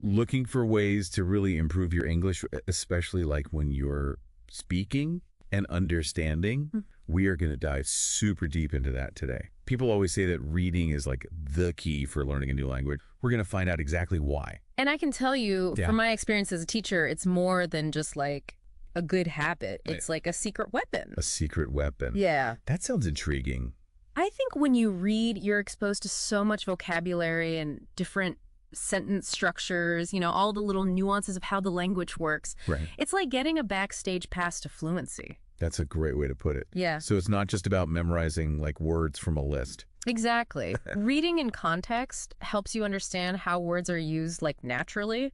looking for ways to really improve your English, especially like when you're speaking and understanding, we are going to dive super deep into that today. People always say that reading is like the key for learning a new language. We're going to find out exactly why. And I can tell you, from my experience as a teacher, it's more than just like a good habit. It's like a secret weapon. A secret weapon. Yeah. That sounds intriguing. I think when you read, you're exposed to so much vocabulary and different sentence structures, you know, all the little nuances of how the language works. Right. It's like getting a backstage pass to fluency. That's a great way to put it. Yeah. So it's not just about memorizing like words from a list. Exactly. Reading in context helps you understand how words are used like naturally.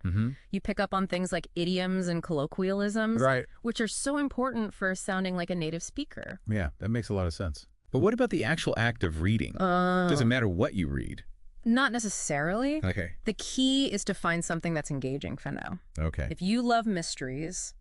You pick up on things like idioms and colloquialisms, Right. which are so important for sounding like a native speaker. Yeah, that makes a lot of sense. But what about the actual act of reading? Doesn't matter what you read. Not necessarily. Okay. The key is to find something that's engaging for now. Okay. If you love mysteries,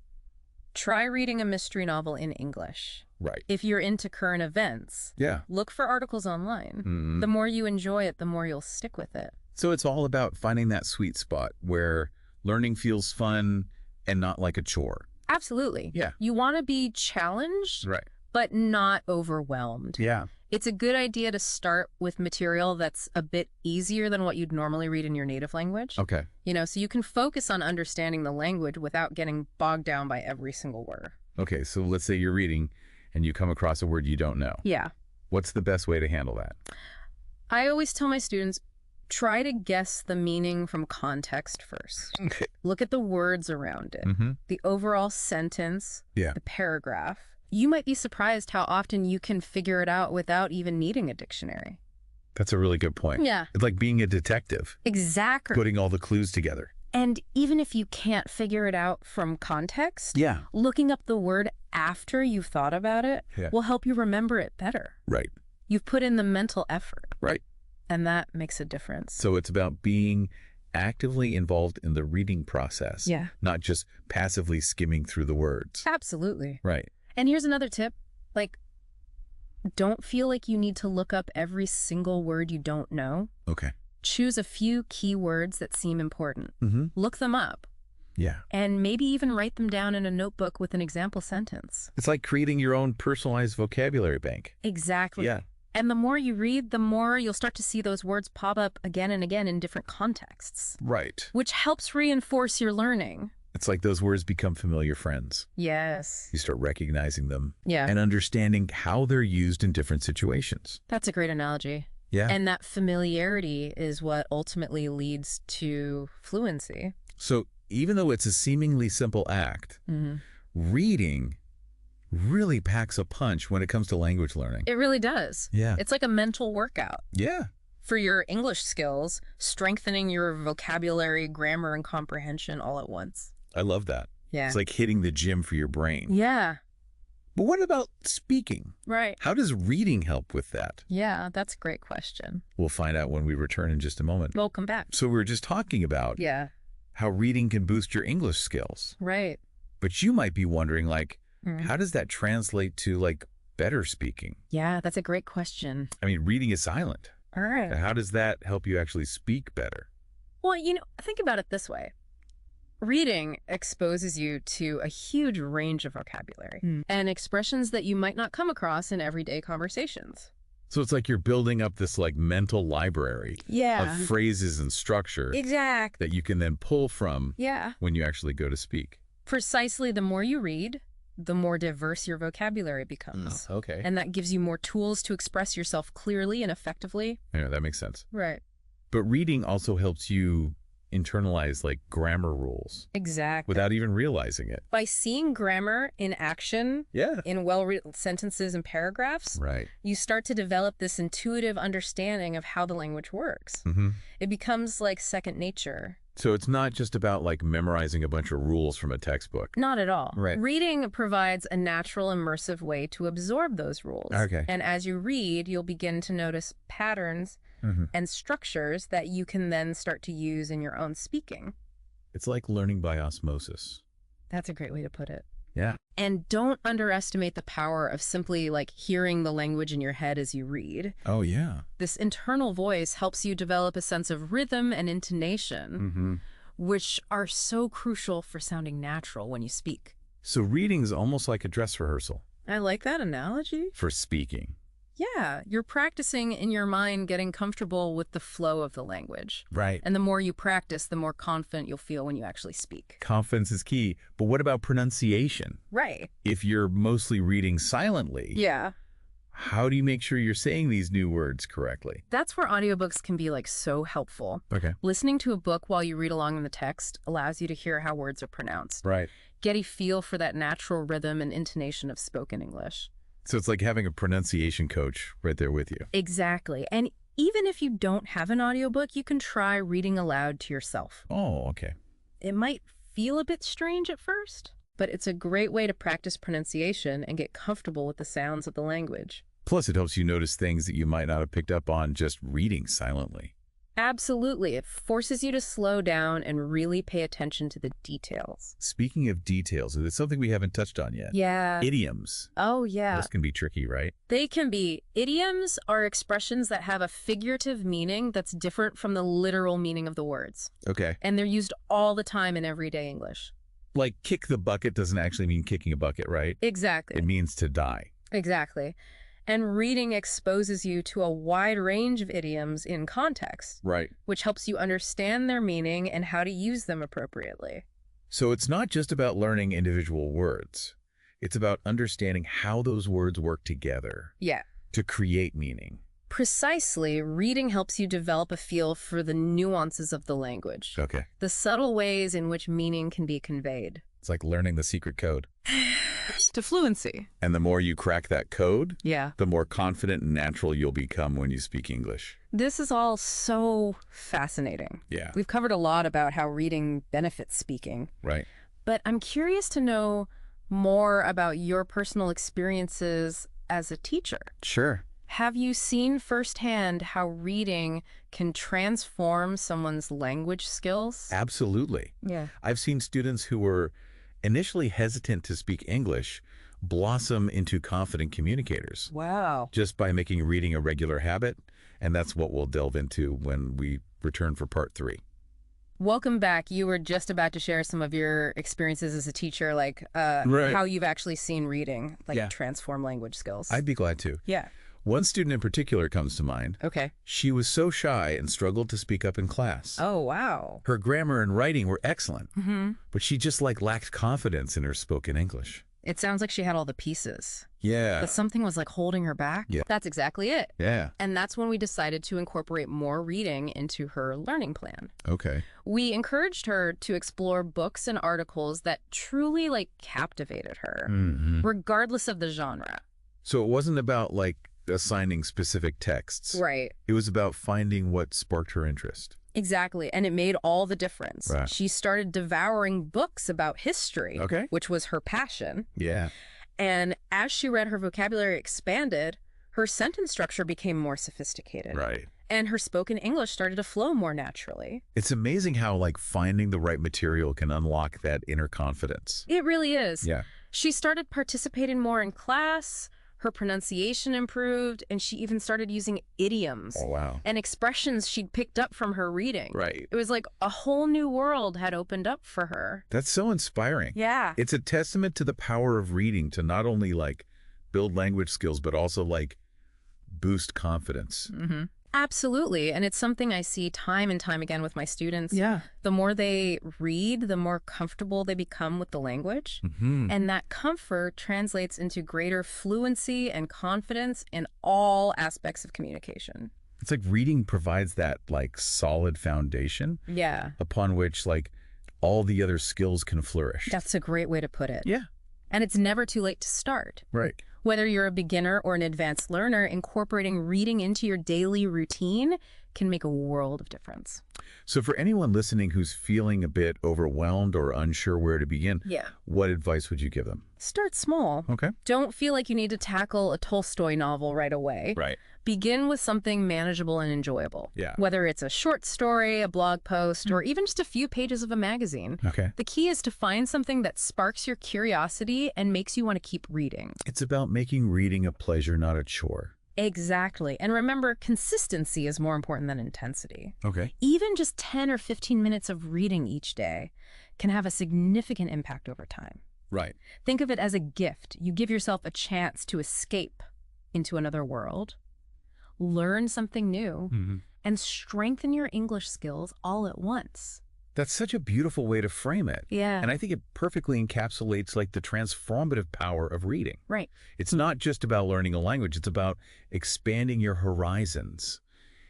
try reading a mystery novel in English. Right. If you're into current events, look for articles online. The more you enjoy it, the more you'll stick with it. So it's all about finding that sweet spot where learning feels fun and not like a chore. Absolutely. Yeah. You want to be challenged, Right. but not overwhelmed. Yeah. It's a good idea to start with material that's a bit easier than what you'd normally read in your native language. Okay. You know, so you can focus on understanding the language without getting bogged down by every single word. Okay, so let's say you're reading and you come across a word you don't know. Yeah. What's the best way to handle that? I always tell my students, try to guess the meaning from context first. Okay. Look at the words around it, the overall sentence, the paragraph. You might be surprised how often you can figure it out without even needing a dictionary. That's a really good point. Yeah. It's like being a detective. Exactly. Putting all the clues together. And even if you can't figure it out from context, looking up the word after you've thought about it will help you remember it better. Right. You've put in the mental effort. Right. And that makes a difference. So it's about being actively involved in the reading process. Yeah. Not just passively skimming through the words. Absolutely. Right. And here's another tip. Like, don't feel like you need to look up every single word you don't know. Okay. Choose a few key words that seem important. Look them up. Yeah. And maybe even write them down in a notebook with an example sentence. It's like creating your own personalized vocabulary bank. Exactly. Yeah. And the more you read, the more you'll start to see those words pop up again and again in different contexts. Right. Which helps reinforce your learning. It's like those words become familiar friends. Yes. You start recognizing them. Yeah. And understanding how they're used in different situations. That's a great analogy. Yeah. And that familiarity is what ultimately leads to fluency. So even though it's a seemingly simple act, reading really packs a punch when it comes to language learning. It really does. Yeah. It's like a mental workout. Yeah. For your English skills, strengthening your vocabulary, grammar, and comprehension all at once. I love that. Yeah. It's like hitting the gym for your brain. Yeah. But what about speaking? Right. How does reading help with that? Yeah, that's a great question. We'll find out when we return in just a moment. Welcome back. So we were just talking about how reading can boost your English skills. Right. But you might be wondering, like, how does that translate to, like, better speaking? Yeah, that's a great question. I mean, reading is silent. All right. How does that help you actually speak better? Well, you know, think about it this way. Reading exposes you to a huge range of vocabulary and expressions that you might not come across in everyday conversations. So it's like you're building up this like mental library of phrases and structure that you can then pull from when you actually go to speak. Precisely, the more you read, the more diverse your vocabulary becomes. Okay. And that gives you more tools to express yourself clearly and effectively. Yeah, that makes sense. Right. But reading also helps you internalize like grammar rules. Exactly. Without even realizing it. By seeing grammar in action, in well-written sentences and paragraphs, you start to develop this intuitive understanding of how the language works. It becomes like second nature. So it's not just about like memorizing a bunch of rules from a textbook. Not at all. Right. Reading provides a natural, immersive way to absorb those rules. Okay. And as you read, you'll begin to notice patterns and structures that you can then start to use in your own speaking. It's like learning by osmosis. That's a great way to put it. Yeah. And don't underestimate the power of simply like hearing the language in your head as you read. Oh, yeah. This internal voice helps you develop a sense of rhythm and intonation, which are so crucial for sounding natural when you speak. So reading is almost like a dress rehearsal. I like that analogy. For speaking. Yeah, you're practicing in your mind getting comfortable with the flow of the language. Right. And the more you practice, the more confident you'll feel when you actually speak. Confidence is key. But what about pronunciation? Right. If you're mostly reading silently, yeah, how do you make sure you're saying these new words correctly? That's where audiobooks can be like so helpful. Okay. Listening to a book while you read along in the text allows you to hear how words are pronounced. Right. Get a feel for that natural rhythm and intonation of spoken English. So it's like having a pronunciation coach right there with you. Exactly. And even if you don't have an audiobook, you can try reading aloud to yourself. Oh, okay. It might feel a bit strange at first, but it's a great way to practice pronunciation and get comfortable with the sounds of the language. Plus, it helps you notice things that you might not have picked up on just reading silently. Absolutely. It forces you to slow down and really pay attention to the details. Speaking of details, it's something we haven't touched on yet. Yeah. Idioms. Oh, yeah. Those can be tricky, right? They can be. Idioms are expressions that have a figurative meaning that's different from the literal meaning of the words. Okay. And they're used all the time in everyday English. Like kick the bucket doesn't actually mean kicking a bucket, right? Exactly. It means to die. Exactly. And reading exposes you to a wide range of idioms in context. Right. Which helps you understand their meaning and how to use them appropriately. So it's not just about learning individual words. It's about understanding how those words work together. Yeah. To create meaning. Precisely, reading helps you develop a feel for the nuances of the language. Okay. The subtle ways in which meaning can be conveyed. It's like learning the secret code. To fluency. And the more you crack that code, yeah, the more confident and natural you'll become when you speak English. This is all so fascinating. Yeah. We've covered a lot about how reading benefits speaking. Right. But I'm curious to know more about your personal experiences as a teacher. Sure. Have you seen firsthand how reading can transform someone's language skills? Absolutely. Yeah. I've seen students who were initially hesitant to speak English blossom into confident communicators. Wow. Just by making reading a regular habit, and that's what we'll delve into when we return for part 3. Welcome back. You were just about to share some of your experiences as a teacher, like right. how you've actually seen reading transform language skills. I'd be glad to. Yeah. One student in particular comes to mind. Okay. She was so shy and struggled to speak up in class. Oh, wow. Her grammar and writing were excellent, but she just lacked confidence in her spoken English. It sounds like she had all the pieces. Yeah. But something was holding her back. Yeah. That's exactly it. Yeah. And that's when we decided to incorporate more reading into her learning plan. Okay. We encouraged her to explore books and articles that truly captivated her, regardless of the genre. So it wasn't about assigning specific texts. Right. It was about finding what sparked her interest. Exactly. And it made all the difference. Right. She started devouring books about history, which was her passion. Yeah. And as she read, her vocabulary expanded, her sentence structure became more sophisticated. Right. And her spoken English started to flow more naturally. It's amazing how finding the right material can unlock that inner confidence. It really is. Yeah. She started participating more in class. Her pronunciation improved, and she even started using idioms and expressions she'd picked up from her reading. Right. It was like a whole new world had opened up for her. That's so inspiring. Yeah. It's a testament to the power of reading to not only build language skills, but also boost confidence. Absolutely. And it's something I see time and time again with my students. Yeah. The more they read, the more comfortable they become with the language. And that comfort translates into greater fluency and confidence in all aspects of communication. It's like reading provides that solid foundation. Yeah. Upon which all the other skills can flourish. That's a great way to put it. Yeah. And it's never too late to start. Right. Whether you're a beginner or an advanced learner, incorporating reading into your daily routine can make a world of difference. So for anyone listening who's feeling a bit overwhelmed or unsure where to begin, what advice would you give them? Start small. Okay. Don't feel like you need to tackle a Tolstoy novel right away. Right. Begin with something manageable and enjoyable. Yeah. Whether it's a short story, a blog post, or even just a few pages of a magazine. Okay. The key is to find something that sparks your curiosity and makes you want to keep reading. It's about making reading a pleasure, not a chore. Exactly. And remember, consistency is more important than intensity. Okay. Even just 10 or 15 minutes of reading each day can have a significant impact over time. Right. Think of it as a gift. You give yourself a chance to escape into another world, learn something new, and strengthen your English skills all at once. That's such a beautiful way to frame it. Yeah. And I think it perfectly encapsulates like the transformative power of reading. Right. It's not just about learning a language. It's about expanding your horizons,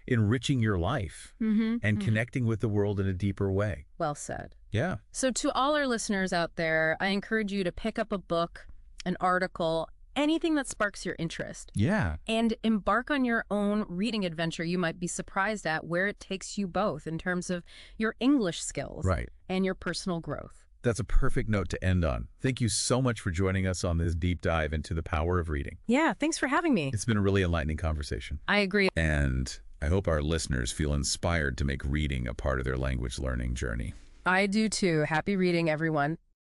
enriching your life, and connecting with the world in a deeper way. Well said. Yeah. So to all our listeners out there, I encourage you to pick up a book, an article, anything that sparks your interest. Yeah. And embark on your own reading adventure. You might be surprised at where it takes you both in terms of your English skills and your personal growth. That's a perfect note to end on. Thank you so much for joining us on this deep dive into the power of reading. Yeah, thanks for having me. It's been a really enlightening conversation. I agree. And I hope our listeners feel inspired to make reading a part of their language learning journey. I do too. Happy reading, everyone.